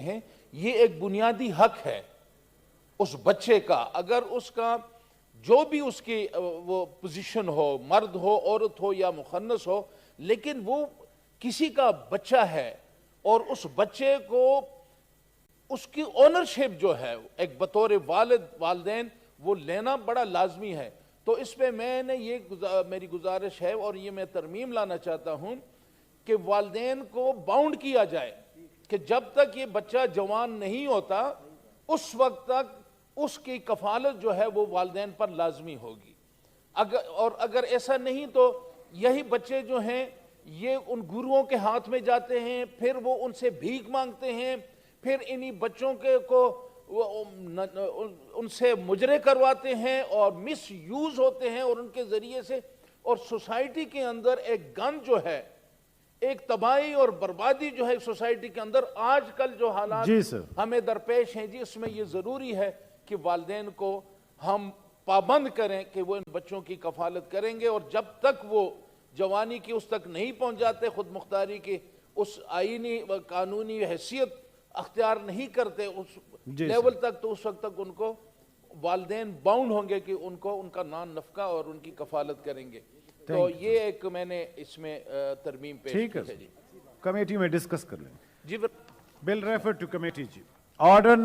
ہیں یہ ایک بنیادی حق ہے اس بچے کا، اگر اس کا جو بھی اس کی وہ پوزیشن ہو، مرد ہو، عورت ہو یا مخنث ہو، لیکن وہ کسی کا بچہ ہے اور اس بچے کو اس کی اونرشپ جو ہے ایک بطور والدین وہ لینا بڑا لازمی ہے۔ تو اس پہ میں نے میری گزارش ہے اور یہ میں ترمیم لانا چاہتا ہوں کہ والدین کو باؤنڈ کیا جائے کہ جب تک یہ بچہ جوان نہیں ہوتا اس وقت تک اس کی کفالت جو ہے وہ والدین پر لازمی ہوگی، اور اگر ایسا نہیں تو یہی بچے جو ہیں یہ ان گروؤں کے ہاتھ میں جاتے ہیں، پھر وہ ان سے بھیک مانگتے ہیں، پھر انہی بچوں کو ان سے مجرے کرواتے ہیں اور مس یوز ہوتے ہیں اور ان کے ذریعے سے، اور سوسائٹی کے اندر ایک گن جو ہے، ایک تباہی اور بربادی جو ہے سوسائٹی کے اندر آج کل جو حالات ہمیں درپیش ہیں اس میں یہ ضروری ہے کہ والدین کو ہم پابند کریں کہ وہ ان بچوں کی کفالت کریں گے، اور جب تک وہ جوانی کی اس تک نہیں پہنچ جاتے، خود مختاری کی اس آئینی و قانونی حیثیت اختیار نہیں کرتے اس لیول تک، تو اس وقت تک ان کو والدین باؤنڈ ہوں گے کہ ان کو ان کا نان نفقہ اور ان کی کفالت کریں گے۔ تو یہ ایک میں نے اس میں ترمیم پیش کی ہے۔ کمیٹی میں ڈسکس کر لیں جی بل ریفر ٹو کمیٹی جی۔ آرڈر